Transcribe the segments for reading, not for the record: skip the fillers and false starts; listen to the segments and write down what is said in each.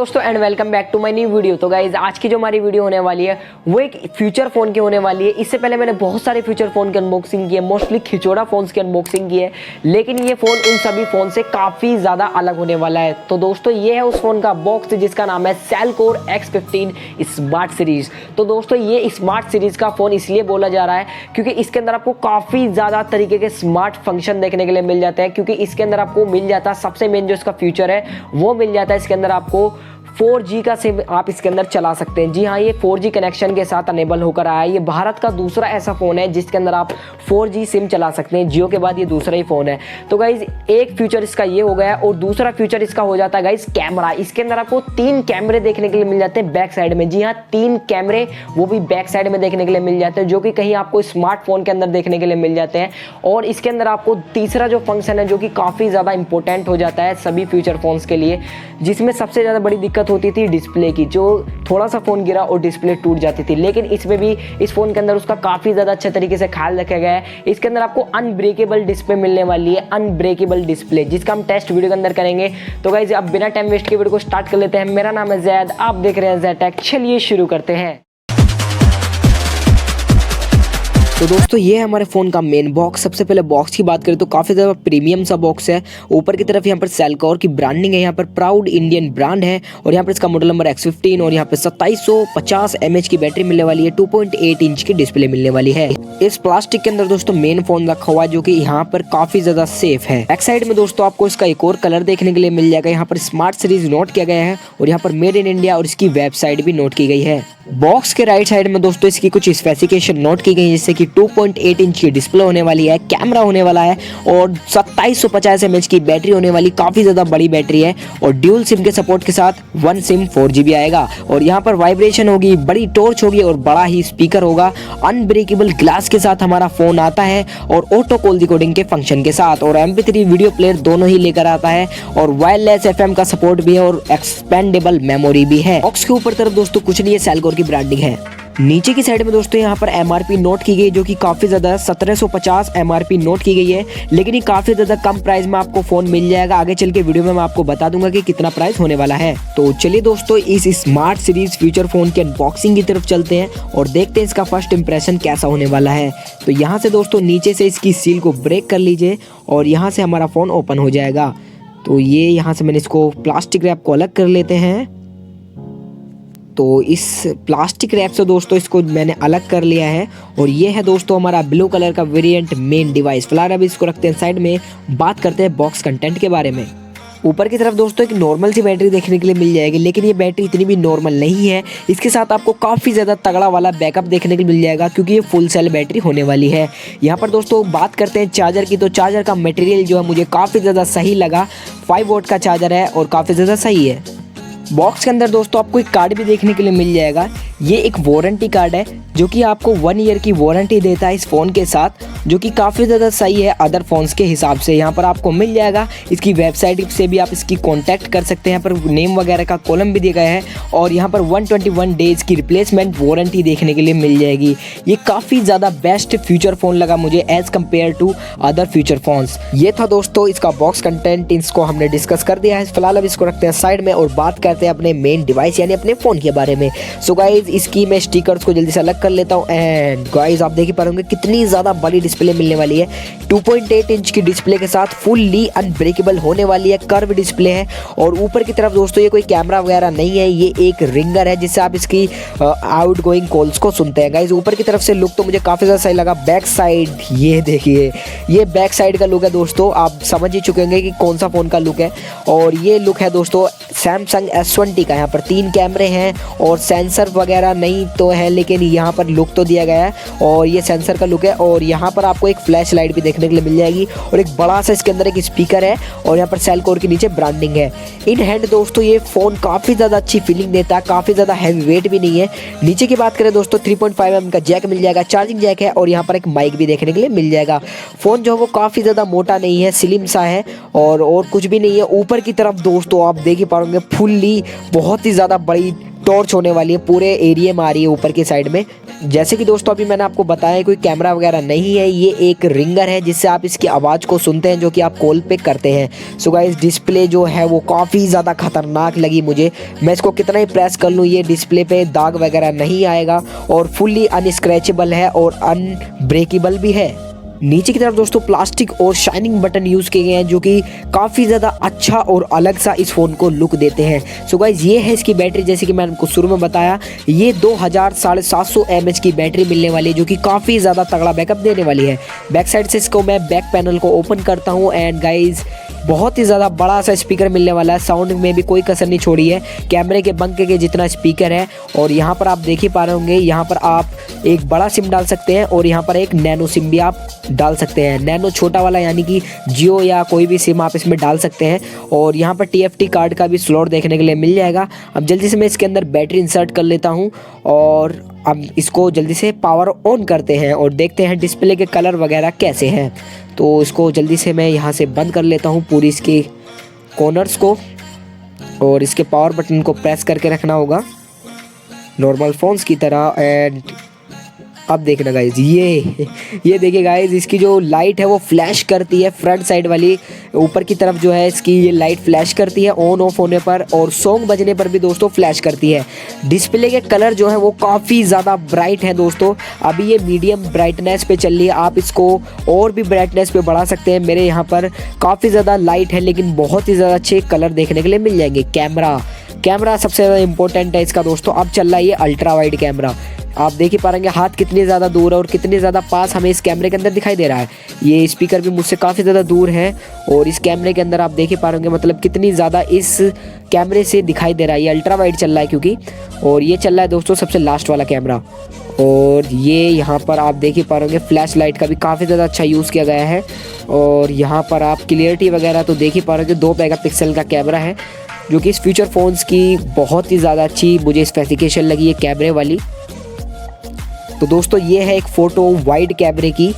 दोस्तों and welcome back to my new video. तो guys आज की जो हमारी वीडियो होने वाली है वो एक फ्यूचर फोन की होने वाली है। इससे पहले मैंने बहुत सारे फ्यूचर फोन की अनबॉक्सिंग की है, मोस्टली खिचौड़ा फोन्स की अनबॉक्सिंग की है, लेकिन ये फोन उन सभी फोन से काफी ज्यादा अलग होने वाला है। तो दोस्तों ये है उस फोन का बॉक्स जिसका नाम है Cellecor X15 स्मार्ट सीरीज। तो दोस्तों ये स्मार्ट सीरीज का फोन इसलिए बोला जा रहा है क्योंकि इसके अंदर आपको काफी ज्यादा तरीके के स्मार्ट फंक्शन देखने के लिए मिल जाते हैं। क्योंकि इसके अंदर आपको मिल जाता है सबसे मेन जो इसका फीचर है वो मिल जाता है इसके अंदर आपको 4G का सिम आप इसके अंदर चला सकते हैं। जी हाँ, ये 4G कनेक्शन के साथ अनेबल होकर आया है। ये भारत का दूसरा ऐसा फ़ोन है जिसके अंदर आप 4G सिम चला सकते हैं। जियो के बाद ये दूसरा ही फ़ोन है। तो गाइज एक फीचर इसका ये हो गया और दूसरा फीचर इसका हो जाता है गाइज कैमरा। इसके अंदर आपको 3 कैमरे देखने के लिए मिल जाते हैं बैक साइड में। जी हाँ, 3 कैमरे वो भी बैक साइड में देखने के लिए मिल जाते हैं, जो कि कहीं आपको स्मार्टफोन के अंदर देखने के लिए मिल जाते हैं। और इसके अंदर आपको तीसरा जो फंक्शन है जो कि काफ़ी ज़्यादा इंपॉर्टेंट हो जाता है सभी फ्यूचर फोन्स के लिए, जिसमें सबसे ज़्यादा बड़ी दिक्कत होती थी डिस्प्ले की, जो थोड़ा सा फोन गिरा और डिस्प्ले टूट जाती थी। लेकिन इसमें भी इस फोन के अंदर उसका काफी ज्यादा अच्छे तरीके से ख्याल रखा गया है। इसके अंदर आपको अनब्रेकेबल डिस्प्ले मिलने वाली है, अनब्रेकेबल डिस्प्ले, जिसका हम टेस्ट वीडियो के अंदर करेंगे। तो गाइस अब बिना टाइम वेस्ट के वीडियो को स्टार्ट कर लेते हैं। मेरा नाम है जैद, आप देख रहे हैं ज़ैड टेक। चलिए शुरू करते हैं। तो दोस्तों ये है हमारे फ़ोन का मेन बॉक्स। सबसे पहले बॉक्स की बात करें तो काफ़ी ज़्यादा प्रीमियम सा बॉक्स है। ऊपर की तरफ यहाँ पर Cellecor की ब्रांडिंग है, यहाँ पर प्राउड इंडियन ब्रांड है और यहाँ पर इसका मॉडल नंबर X15 और यहाँ पर 2750 mAh की बैटरी मिलने वाली है, 2.8 इंच की डिस्प्ले मिलने वाली है। इस प्लास्टिक के अंदर दोस्तों मेन फ़ोन रखा हुआ है जो कि यहाँ पर काफ़ी ज़्यादा सेफ है। बैक साइड में दोस्तों आपको इसका एक और कलर देखने के लिए मिल जाएगा। यहाँ पर स्मार्ट सीरीज नोट किया गया है और यहाँ पर मेड इन इंडिया और इसकी वेबसाइट भी नोट की गई है। बॉक्स के राइट साइड में दोस्तों इसकी कुछ स्पेसिफिकेशन नोट की गई है, जैसे कि 2.8 इंच की डिस्प्ले होने वाली है, कैमरा होने वाला है और 2750 mAh की बैटरी होने वाली, काफी ज्यादा बड़ी बैटरी है। और ड्यूल सिम के सपोर्ट के साथ 1 सिम 4G भी आएगा। और यहाँ पर वाइब्रेशन होगी, बड़ी टॉर्च होगी और बड़ा ही स्पीकर होगा। अनब्रेकेबल ग्लास के साथ हमारा फोन आता है और ऑटो कॉल डिकोडिंग के फंक्शन के साथ, और MP3 वीडियो प्लेयर दोनों ही लेकर आता है और वायरलेस FM का सपोर्ट भी है और एक्सपेंडेबल मेमोरी भी है। बॉक्स के ऊपर तरफ दोस्तों कुछ नहीं है, Cellecor की ब्रांडिंग है। नीचे की साइड में दोस्तों यहाँ पर MRP नोट की गई जो कि काफी ज्यादा 1750 MRP नोट की गई है, लेकिन ये काफी ज्यादा कम प्राइस में आपको फोन मिल जाएगा। आगे चल के वीडियो में मैं आपको बता दूंगा कि कितना प्राइस होने वाला है। तो चलिए दोस्तों इस स्मार्ट सीरीज फ्यूचर फोन की अनबॉक्सिंग की तरफ चलते हैं और देखते हैं इसका फर्स्ट इंप्रेशन कैसा होने वाला है। तो यहाँ से दोस्तों नीचे से इसकी सील को ब्रेक कर लीजिए और यहाँ से हमारा फोन ओपन हो जाएगा। तो ये यहाँ से मैंने इसको प्लास्टिक रैप को अलग कर लेते हैं। तो इस प्लास्टिक रैप से दोस्तों इसको मैंने अलग कर लिया है और ये है दोस्तों हमारा ब्लू कलर का वेरिएंट मेन डिवाइस। फिलहाल अभी इसको रखते हैं साइड में, बात करते हैं बॉक्स कंटेंट के बारे में। ऊपर की तरफ दोस्तों एक नॉर्मल सी बैटरी देखने के लिए मिल जाएगी, लेकिन ये बैटरी इतनी भी नॉर्मल नहीं है। इसके साथ आपको काफ़ी ज़्यादा तगड़ा वाला बैकअप देखने के लिए मिल जाएगा क्योंकि ये फुल सेल बैटरी होने वाली है। यहाँ पर दोस्तों बात करते हैं चार्जर की। तो चार्जर का मटेरियल जो है मुझे काफ़ी ज़्यादा सही लगा। 5 वोल्ट का चार्जर है और काफ़ी ज़्यादा सही है। बॉक्स के अंदर दोस्तों आपको एक कार्ड भी देखने के लिए मिल जाएगा। ये एक वारंटी कार्ड है जो कि आपको 1 ईयर की वारंटी देता है इस फ़ोन के साथ, जो कि काफ़ी ज़्यादा सही है अदर फ़ोन्स के हिसाब से। यहाँ पर आपको मिल जाएगा, इसकी वेबसाइट से भी आप इसकी कांटेक्ट कर सकते हैं। यहाँ पर नेम वगैरह का कॉलम भी दिया गया है और यहाँ पर 121 डेज़ की रिप्लेसमेंट वारंटी देखने के लिए मिल जाएगी। ये काफ़ी ज़्यादा बेस्ट फ्यूचर फ़ोन लगा मुझे as compare to other future phones. ये था दोस्तों इसका बॉक्स कंटेंट, इसको हमने डिस्कस कर दिया है। फिलहाल अब इसको रखते हैं साइड में और बात करते हैं अपने मेन डिवाइस यानी अपने फ़ोन के बारे में। सो गाइज इसकी मैं स्टिकर्स को जल्दी से अलग कर लेता हूँ। एंड गाइज आप देख ही पाएंगे कितनी ज़्यादा बड़ी डिस्प्ले मिलने वाली है। 2.8 इंच की डिस्प्ले के साथ फुल्ली अनब्रेकेबल होने वाली है, कर्व डिस्प्ले है। और ऊपर की तरफ दोस्तों ये कोई कैमरा वगैरह नहीं है, ये एक रिंगर है जिससे आप इसकी आउट गोइंग कॉल्स को सुनते हैं। गाइज ऊपर की तरफ से लुक तो मुझे काफ़ी ज़्यादा सही लगा। बैक साइड ये देखिए, ये बैक साइड का लुक है दोस्तों, आप समझ ही चुके होंगे कि कौन सा फ़ोन का लुक है। और ये लुक है दोस्तों सैमसंग S20 का। यहाँ पर 3 कैमरे हैं और सेंसर वगैरह नहीं तो है, लेकिन यहाँ पर लुक तो दिया गया है और ये सेंसर का लुक है। और यहाँ पर आपको एक फ्लैश लाइट भी देखने के लिए मिल जाएगी और एक बड़ा सा इसके अंदर एक स्पीकर है और यहाँ पर Cellecor के नीचे ब्रांडिंग है। इन हैंड दोस्तों ये फ़ोन काफ़ी ज़्यादा अच्छी फीलिंग देता है, काफ़ी ज़्यादा हैवी वेट भी नहीं है। नीचे की बात करें दोस्तों 3.5mm का जैक मिल जाएगा, चार्जिंग जैक है और यहाँ पर एक माइक भी देखने के लिए मिल जाएगा। फ़ोन जो है वो काफ़ी ज़्यादा मोटा नहीं है, स्लिम सा है और कुछ भी नहीं है। ऊपर की तरफ दोस्तों आप देख ही पाओगे फुल्ली बहुत ही ज़्यादा बड़ी टॉर्च होने वाली है, पूरे एरिया में आ रही है ऊपर की साइड में। जैसे कि दोस्तों अभी मैंने आपको बताया कोई कैमरा वगैरह नहीं है, ये एक रिंगर है जिससे आप इसकी आवाज़ को सुनते हैं जो कि आप कॉल पे करते हैं। सो गाइस डिस्प्ले जो है वो काफ़ी ज़्यादा खतरनाक लगी मुझे। मैं इसको कितना ही प्रेस कर लूँ ये डिस्प्ले पे दाग वगैरह नहीं आएगा और फुल्ली अनस्क्रैचेबल है और अनब्रेकेबल भी है। नीचे की तरफ दोस्तों प्लास्टिक और शाइनिंग बटन यूज़ किए गए हैं जो कि काफ़ी ज़्यादा अच्छा और अलग सा इस फ़ोन को लुक देते हैं। सो गाइज ये है इसकी बैटरी, जैसे कि मैंने आपको शुरू में बताया ये 2750 mAh की बैटरी मिलने वाली है जो कि काफ़ी ज़्यादा तगड़ा बैकअप देने वाली है। बैक साइड से इसको मैं बैक पैनल को ओपन करता हूँ एंड गाइज बहुत ही ज़्यादा बड़ा सा स्पीकर मिलने वाला है। साउंड में भी कोई कसर नहीं छोड़ी है, कैमरे के बंके के जितना स्पीकर है। और यहाँ पर आप देख ही पा रहे होंगे, यहाँ पर आप एक बड़ा सिम डाल सकते हैं और यहाँ पर एक नैनो सिम भी आप डाल सकते हैं। नैनो छोटा वाला यानी कि जियो या कोई भी सिम आप इसमें डाल सकते हैं। और यहाँ पर TFT कार्ड का भी स्लॉट देखने के लिए मिल जाएगा। अब जल्दी से मैं इसके अंदर बैटरी इंसर्ट कर लेता हूँ और अब इसको जल्दी से पावर ऑन करते हैं और देखते हैं डिस्प्ले के कलर वगैरह कैसे हैं। तो इसको जल्दी से मैं यहाँ से बंद कर लेता हूँ पूरी इसके कॉर्नर्स को और इसके पावर बटन को प्रेस करके रखना होगा नॉर्मल फ़ोन्स की तरह। एंड अब देखना गाइज ये देखिए गाइज इसकी जो लाइट है वो फ्लैश करती है, फ्रंट साइड वाली ऊपर की तरफ जो है इसकी ये लाइट फ्लैश करती है ऑन ऑफ होने पर और सॉन्ग बजने पर भी दोस्तों फ्लैश करती है। डिस्प्ले के कलर जो है वो काफ़ी ज़्यादा ब्राइट है दोस्तों। अभी ये मीडियम ब्राइटनेस पे चल रही है, आप इसको और भी ब्राइटनेस पे बढ़ा सकते हैं। मेरे यहाँ पर काफ़ी ज़्यादा लाइट है लेकिन बहुत ही ज़्यादा अच्छे कलर देखने के लिए मिल जाएंगे। कैमरा सबसे ज़्यादा इंपॉर्टेंट है इसका दोस्तों। अब चल रहा है ये अल्ट्रा वाइड कैमरा, आप देख ही पाएंगे हाथ कितनी ज़्यादा दूर है और कितनी ज़्यादा पास हमें इस कैमरे के अंदर दिखाई दे रहा है। ये स्पीकर भी मुझसे काफ़ी ज़्यादा दूर है और इस कैमरे के अंदर आप देख ही पाएंगे मतलब कितनी ज़्यादा इस कैमरे से दिखाई दे रहा है। ये अल्ट्रा वाइड चल रहा है क्योंकि, और ये चल रहा है दोस्तों सबसे लास्ट वाला कैमरा। और ये यहाँ पर आप देख ही पाएंगे फ्लैश लाइट का भी काफ़ी ज़्यादा अच्छा यूज़ किया गया है। और यहाँ पर आप क्लियरिटी वगैरह तो देख ही पाएंगे 2 मेगापिक्सल का कैमरा है जो कि इस फ्यूचर फ़ोन्स की बहुत ही ज़्यादा अच्छी मुझे स्पेसिफिकेशन लगी है कैमरे वाली। तो दोस्तों ये है एक फ़ोटो वाइड कैमरे की।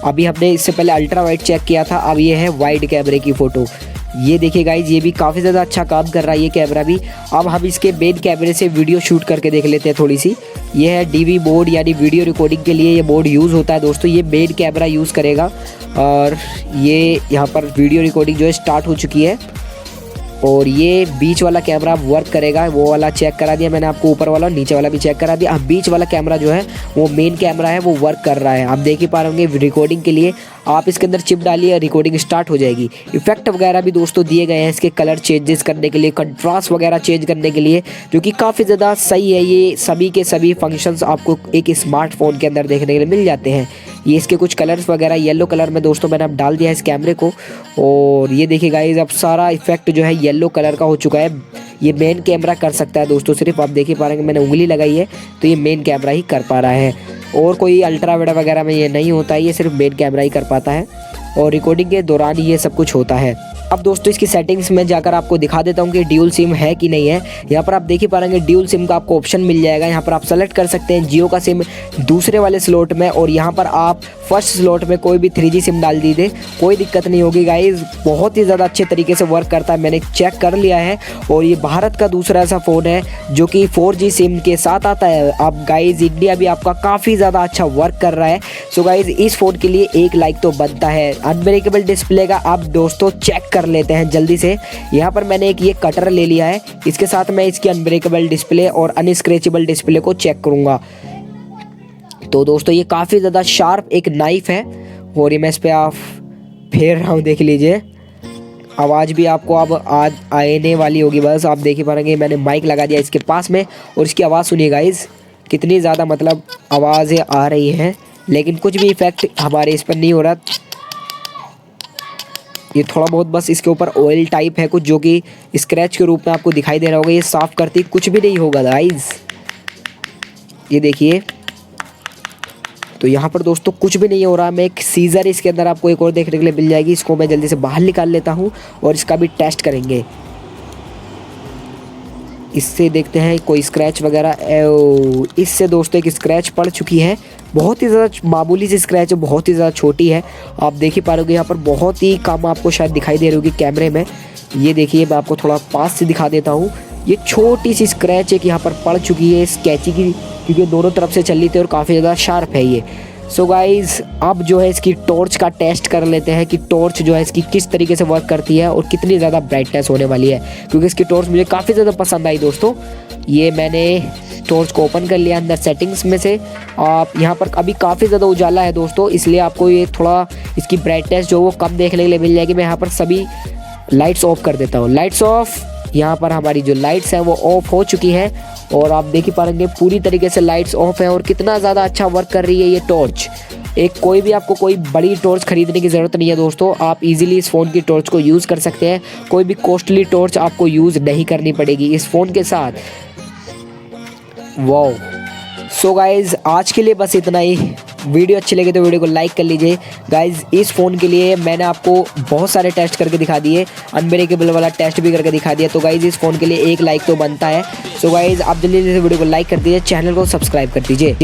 अभी हमने इससे पहले अल्ट्रा वाइड चेक किया था, अब ये है वाइड कैमरे की फ़ोटो। ये देखिए गाइज ये भी काफ़ी ज़्यादा अच्छा काम कर रहा है ये कैमरा भी। अब हम इसके मेन कैमरे से वीडियो शूट करके देख लेते हैं थोड़ी सी। ये है DV मोड यानी वीडियो रिकॉर्डिंग के लिए ये मोड यूज़ होता है दोस्तों। ये मेन कैमरा यूज़ करेगा और ये यहाँ पर वीडियो रिकॉर्डिंग जो है स्टार्ट हो चुकी है। और ये बीच वाला कैमरा वर्क करेगा, वो वाला चेक करा दिया मैंने आपको, ऊपर वाला और नीचे वाला भी चेक करा दिया। अब बीच वाला कैमरा जो है वो मेन कैमरा है वो वर्क कर रहा है। आप देख ही पा रहे होंगे रिकॉर्डिंग के लिए आप इसके अंदर चिप डालिए रिकॉर्डिंग स्टार्ट हो जाएगी। इफेक्ट वगैरह भी दोस्तों दिए गए हैं इसके कलर चेंजेस करने के लिए, कंट्रास्ट वगैरह चेंज करने के लिए, जो कि काफ़ी ज़्यादा सही है। ये सभी के सभी फंक्शंस आपको एक स्मार्टफोन के अंदर देखने के लिए मिल जाते हैं। ये इसके कुछ कलर्स वगैरह येलो कलर में दोस्तों मैंने अब डाल दिया है इस कैमरे को। और ये देखिए गाइस अब सारा इफेक्ट जो है येलो कलर का हो चुका है। ये मेन कैमरा कर सकता है दोस्तों, सिर्फ आप देख ही पा रहे हैं मैंने उंगली लगाई है तो ये मेन कैमरा ही कर पा रहा है। और कोई अल्ट्रा वाइड वगैरह में ये नहीं होता है, ये सिर्फ मेन कैमरा ही कर पाता है और रिकॉर्डिंग के दौरान ही ये सब कुछ होता है। अब दोस्तों इसकी सेटिंग्स में जाकर आपको दिखा देता हूँ कि ड्यूल सिम है कि नहीं है। यहाँ पर आप देख ही पाएंगे ड्यूल सिम का आपको ऑप्शन मिल जाएगा। यहाँ पर आप सेलेक्ट कर सकते हैं जियो का सिम दूसरे वाले स्लॉट में और यहाँ पर आप फर्स्ट स्लॉट में कोई भी 3G सिम डाल दीजिए, कोई दिक्कत नहीं होगी गाइज। बहुत ही ज़्यादा अच्छे तरीके से वर्क करता है, मैंने चेक कर लिया है। और ये भारत का दूसरा ऐसा फ़ोन है जो कि 4G सिम के साथ आता है। अब गाइज इंडिया भी आपका काफ़ी ज़्यादा अच्छा वर्क कर रहा है। सो गाइज इस फ़ोन के लिए एक लाइक तो बनता है। अनब्रेकेबल डिस्प्ले का आप दोस्तों चेक कर लेते हैं जल्दी से। यहाँ पर मैंने एक ये कटर ले लिया है, इसके साथ मैं इसकी अनब्रेकेबल डिस्प्ले और अनस्क्रैचेबल डिस्प्ले को चेक करूँगा। तो दोस्तों ये काफ़ी ज़्यादा शार्प एक नाइफ है और ये मैं इस पर आप फेर रहा हूँ, देख लीजिए। आवाज़ भी आपको अब आने वाली होगी, बस आप देख ही पाएंगे मैंने माइक लगा दिया इसके पास में और इसकी आवाज़ सुनिए गाइज कितनी ज़्यादा मतलब आवाज़ें आ रही हैं, लेकिन कुछ भी इफेक्ट हमारे इस पर नहीं हो रहा। ये थोड़ा बहुत बस इसके ऊपर ऑयल टाइप है कुछ जो कि स्क्रैच के रूप में आपको दिखाई दे रहा होगा। ये साफ़ करती कुछ भी नहीं होगा गाइज, ये देखिए। तो यहाँ पर दोस्तों कुछ भी नहीं हो रहा। मैं एक सीज़र इसके अंदर आपको एक और देखने के लिए मिल जाएगी, इसको मैं जल्दी से बाहर निकाल लेता हूँ और इसका भी टेस्ट करेंगे। इससे देखते हैं कोई स्क्रैच वगैरह। इससे दोस्तों एक स्क्रैच पड़ चुकी है, बहुत ही ज़्यादा मामूली सी स्क्रैच है, बहुत ही ज़्यादा छोटी है। आप देख ही पा रहे होगे यहाँ पर बहुत ही कम आपको शायद दिखाई दे रही होगी कैमरे में। ये देखिए मैं आपको थोड़ा पास से दिखा देता हूँ। ये छोटी सी स्क्रैच एक यहाँ पर पड़ चुकी है, स्केची की क्योंकि दोनों तरफ से चल रही थी और काफ़ी ज़्यादा शार्प है ये। सो गाइज़ अब जो है इसकी टॉर्च का टेस्ट कर लेते हैं कि टॉर्च जो है इसकी किस तरीके से वर्क करती है और कितनी ज़्यादा ब्राइटनेस होने वाली है, क्योंकि इसकी टॉर्च मुझे काफ़ी ज़्यादा पसंद आई दोस्तों। ये मैंने टॉर्च को ओपन कर लिया अंदर सेटिंग्स में से। आप यहाँ पर अभी काफ़ी ज़्यादा उजाला है दोस्तों, इसलिए आपको ये थोड़ा इसकी ब्राइटनेस जो वो कम देखने के लिए मिल जाएगी। मैं यहाँ पर सभी लाइट्स ऑफ कर देता हूँ। Lights off. यहाँ पर हमारी जो लाइट्स हैं वो ऑफ हो चुकी है और आप देख ही पाएंगे पूरी तरीके से लाइट्स ऑफ है और कितना ज़्यादा अच्छा वर्क कर रही है ये टॉर्च। एक कोई भी आपको कोई बड़ी टॉर्च खरीदने की ज़रूरत नहीं है दोस्तों, आप इजीली इस फ़ोन की टॉर्च को यूज़ कर सकते हैं। कोई भी कॉस्टली टॉर्च आपको यूज़ नहीं करनी पड़ेगी इस फ़ोन के साथ। वाओ। सो गाइज़ आज के लिए बस इतना ही। वीडियो अच्छी लगे तो वीडियो को लाइक कर लीजिए। गाइज़ इस फ़ोन के लिए मैंने आपको बहुत सारे टेस्ट करके दिखा दिए, अनब्रेकेबल वाला टेस्ट भी करके दिखा दिया। तो गाइज़ इस फ़ोन के लिए एक लाइक तो बनता है। सो गाइज़ आप जल्दी से वीडियो को लाइक कर दीजिए, चैनल को सब्सक्राइब कर दीजिए।